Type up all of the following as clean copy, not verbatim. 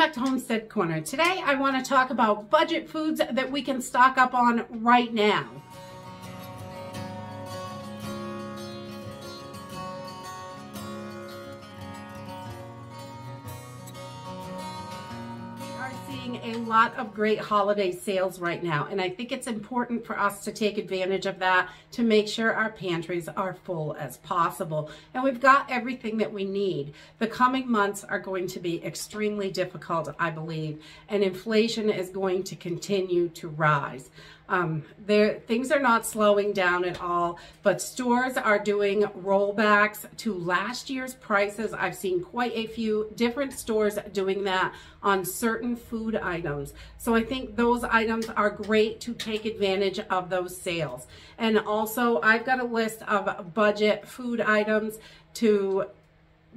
back to Homestead Corner. Today I want to talk about budget foods that we can stock up on right now. Seeing a lot of great holiday sales right now, and I think it's important for us to take advantage of that to make sure our pantries are full as possible and we've got everything that we need. The coming months are going to be extremely difficult, I believe, and inflation is going to continue to rise. Things are not slowing down at all, but stores are doing rollbacks to last year's prices. I've seen quite a few different stores doing that on certain food items. So I think those items are great to take advantage of those sales. And also I've got a list of budget food items to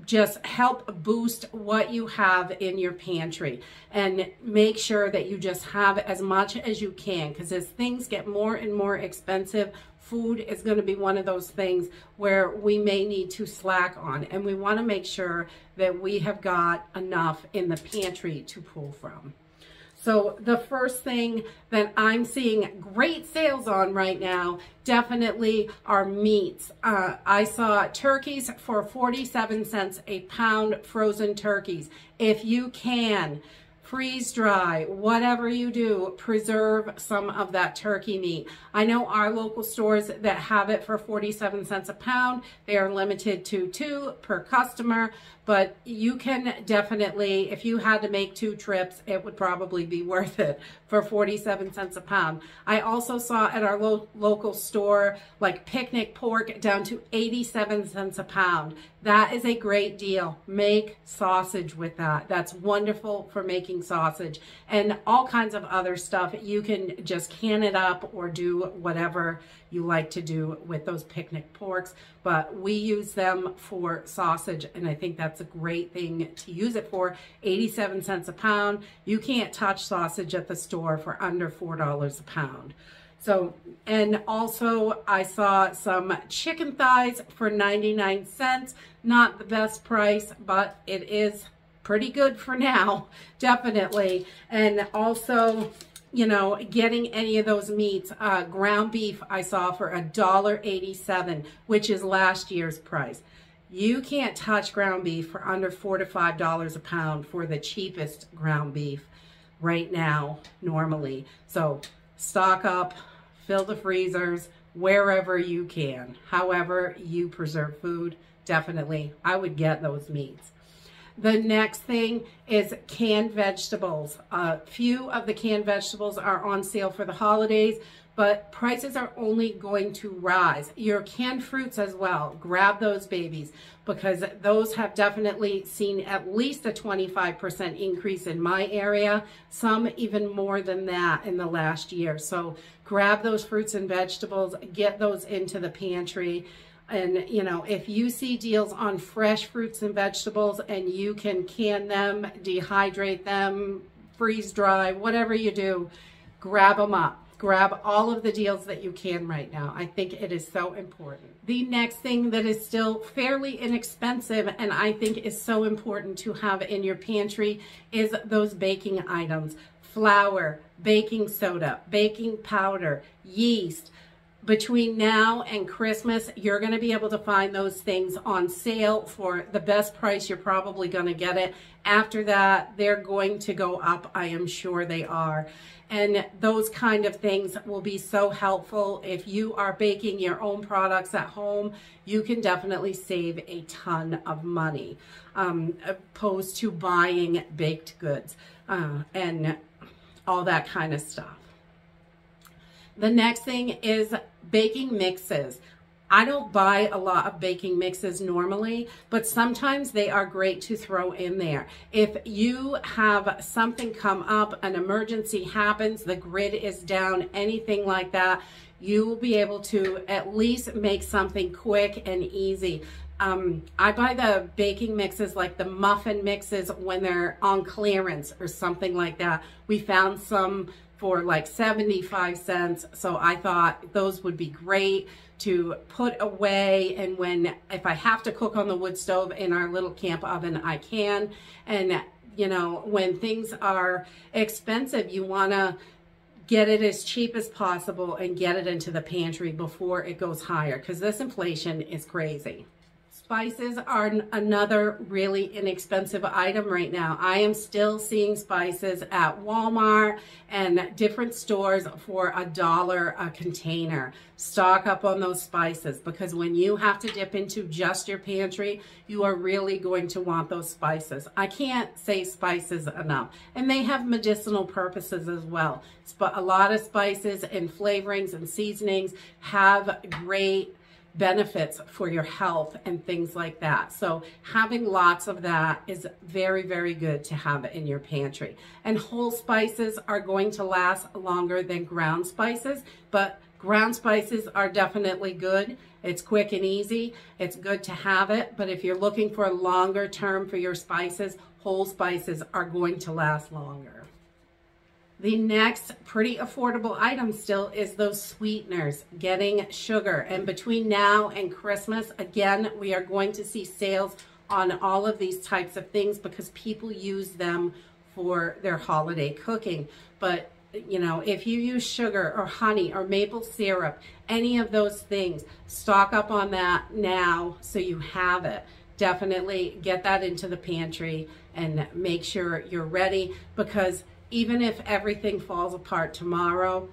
just help boost what you have in your pantry and make sure that you just have as much as you can, because as things get more and more expensive, food is going to be one of those things where we may need to slack on, and we want to make sure that we have got enough in the pantry to pull from. So the first thing that I'm seeing great sales on right now definitely are meats. I saw turkeys for 47 cents a pound, frozen turkeys. If you can, freeze dry, whatever you do, preserve some of that turkey meat. I know our local stores that have it for 47 cents a pound, they are limited to 2 per customer, but you can definitely, if you had to make 2 trips, it would probably be worth it for 47 cents a pound. I also saw at our local store, like picnic pork down to 87 cents a pound. That is a great deal. Make sausage with that. That's wonderful for making sausage, and all kinds of other stuff. You can just can it up or do whatever you like to do with those picnic porks, but we use them for sausage, and I think that's a great thing to use it for. 87 cents a pound. You can't touch sausage at the store for under $4 a pound. So, and also I saw some chicken thighs for 99 cents. Not the best price, but it is pretty good for now, definitely. And also, you know, getting any of those meats, ground beef I saw for $1.87, which is last year's price. You can't touch ground beef for under $4 to $5 a pound for the cheapest ground beef right now, normally. So stock up, fill the freezers wherever you can. However you preserve food, definitely, I would get those meats. The next thing is canned vegetables. A few of the canned vegetables are on sale for the holidays, but prices are only going to rise. Your canned fruits as well, grab those babies, because those have definitely seen at least a 25% increase in my area, some even more than that in the last year. So grab those fruits and vegetables, get those into the pantry. And, you know, if you see deals on fresh fruits and vegetables and you can can them, dehydrate them, freeze dry, whatever you do, grab them up. Grab all of the deals that you can right now. I think it is so important. The next thing that is still fairly inexpensive and I think is so important to have in your pantry is those baking items. Flour, baking soda, baking powder, yeast. Between now and Christmas, you're going to be able to find those things on sale for the best price. You're probably going to get it. After that, they're going to go up. I am sure they are. And those kind of things will be so helpful. If you are baking your own products at home, you can definitely save a ton of money, opposed to buying baked goods and all that kind of stuff. The next thing is baking mixes. I don't buy a lot of baking mixes normally, but sometimes they are great to throw in there. If you have something come up, an emergency happens, the grid is down, anything like that, you will be able to at least make something quick and easy. I buy the baking mixes, like the muffin mixes, when they're on clearance or something like that. We found some for like 75 cents. So I thought those would be great to put away, and if I have to cook on the wood stove in our little camp oven, I can. And you know, when things are expensive, you want to get it as cheap as possible and get it into the pantry before it goes higher, because this inflation is crazy. Spices are another really inexpensive item right now. I am still seeing spices at Walmart and different stores for $1 a container. Stock up on those spices, because when you have to dip into just your pantry, you are really going to want those spices. I can't say spices enough. And they have medicinal purposes as well. But a lot of spices and flavorings and seasonings have great benefits for your health and things like that. So having lots of that is very, very good to have in your pantry. And whole spices are going to last longer than ground spices, but ground spices are definitely good. It's quick and easy. It's good to have it. But if you're looking for a longer term for your spices, whole spices are going to last longer. The next pretty affordable item still is those sweeteners, getting sugar. And between now and Christmas, again, we are going to see sales on all of these types of things because people use them for their holiday cooking. But, you know, if you use sugar or honey or maple syrup, any of those things, stock up on that now so you have it. Definitely get that into the pantry and make sure you're ready, because even if everything falls apart tomorrow,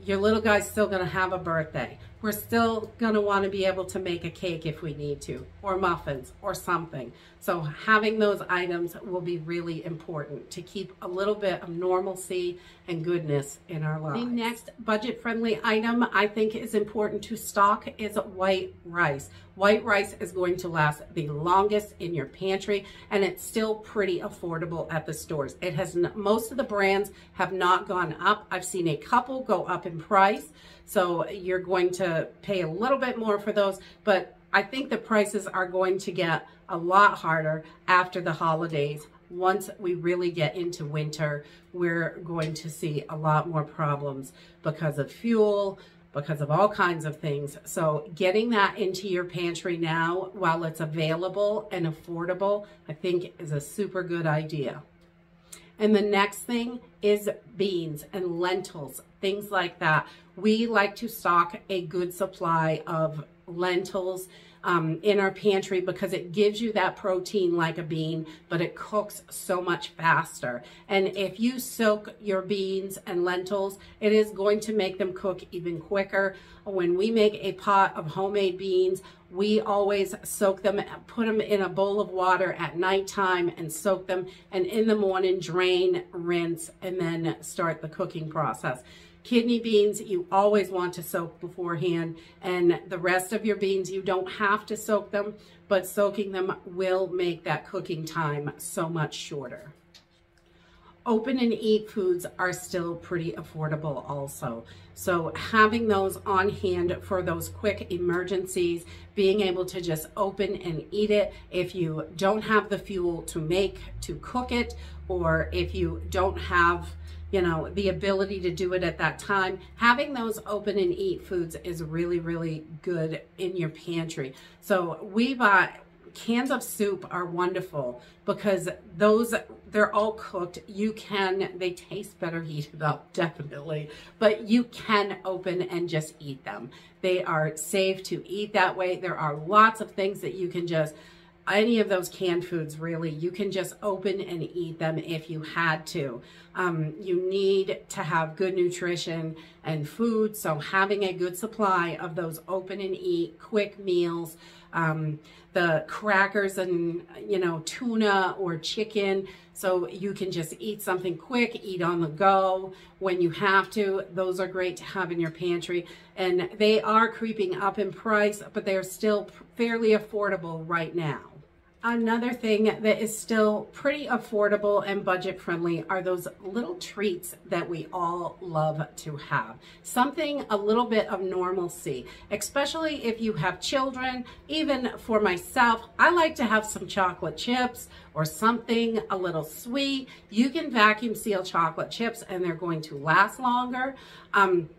your little guy's still going to have a birthday. We're still going to want to be able to make a cake if we need to, or muffins, or something. So having those items will be really important to keep a little bit of normalcy and goodness in our lives. The next budget-friendly item I think is important to stock is white rice. White rice is going to last the longest in your pantry, and it's still pretty affordable at the stores. It has most of the brands have not gone up. I've seen a couple go up in price, so you're going to pay a little bit more for those, but I think the prices are going to get a lot harder after the holidays. Once we really get into winter, we're going to see a lot more problems because of fuel, because of all kinds of things. So getting that into your pantry now while it's available and affordable, I think is a super good idea. And the next thing is beans and lentils, things like that. We like to stock a good supply of lentils in our pantry because it gives you that protein like a bean, but it cooks so much faster. And if you soak your beans and lentils, it is going to make them cook even quicker. When we make a pot of homemade beans, we always soak them, put them in a bowl of water at nighttime and soak them, and in the morning drain, rinse, and then start the cooking process. Kidney beans, you always want to soak beforehand, and the rest of your beans, you don't have to soak them, but soaking them will make that cooking time so much shorter. Open and eat foods are still pretty affordable also. So having those on hand for those quick emergencies, being able to just open and eat it if you don't have the fuel to cook it, or if you don't have, you know, the ability to do it at that time, having those open and eat foods is really, really good in your pantry. So we bought cans of soup are wonderful because those, they're all cooked. They taste better heated up, definitely, but you can open and just eat them. They are safe to eat that way. There are lots of things that you can just, any of those canned foods, really, you can just open and eat them if you had to. You need to have good nutrition and food, so having a good supply of those open and eat quick meals, the crackers and, you know, tuna or chicken, so you can just eat something quick, eat on the go when you have to. Those are great to have in your pantry, and they are creeping up in price, but they're still fairly affordable right now. Another thing that is still pretty affordable and budget friendly are those little treats that we all love to have. Something a little bit of normalcy, especially if you have children. Even for myself, I like to have some chocolate chips or something a little sweet, you can vacuum seal chocolate chips and they're going to last longer.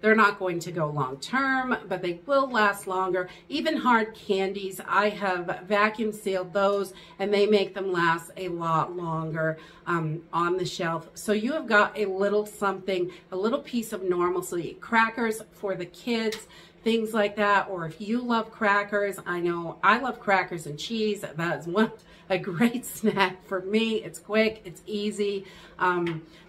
They're not going to go long term, but they will last longer. Even hard candies, I have vacuum sealed those and they make them last a lot longer on the shelf. So you have got a little something, a little piece of normalcy. Crackers for the kids, things like that. Or if you love crackers, I know I love crackers and cheese. That is a great snack for me. It's quick, it's easy.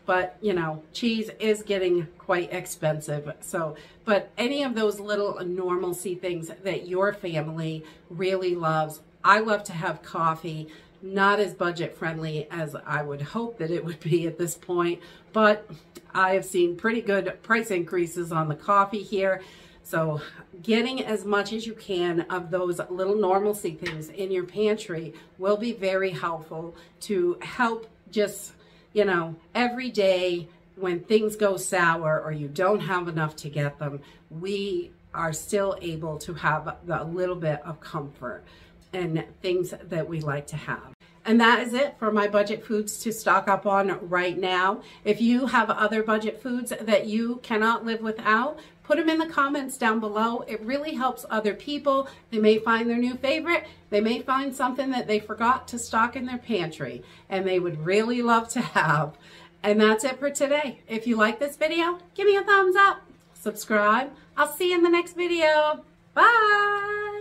But you know, cheese is getting quite expensive. So, but any of those little normalcy things that your family really loves. I love to have coffee. Not as budget friendly as I would hope that it would be at this point, but I have seen pretty good price increases on the coffee here. So getting as much as you can of those little normalcy things in your pantry will be very helpful to help just, you know, every day when things go sour or you don't have enough to get them, we are still able to have a little bit of comfort and things that we like to have. And that is it for my budget foods to stock up on right now. If you have other budget foods that you cannot live without, put them in the comments down below. It really helps other people. They may find their new favorite. They may find something that they forgot to stock in their pantry and they would really love to have. And that's it for today. If you like this video, give me a thumbs up, subscribe. I'll see you in the next video. Bye.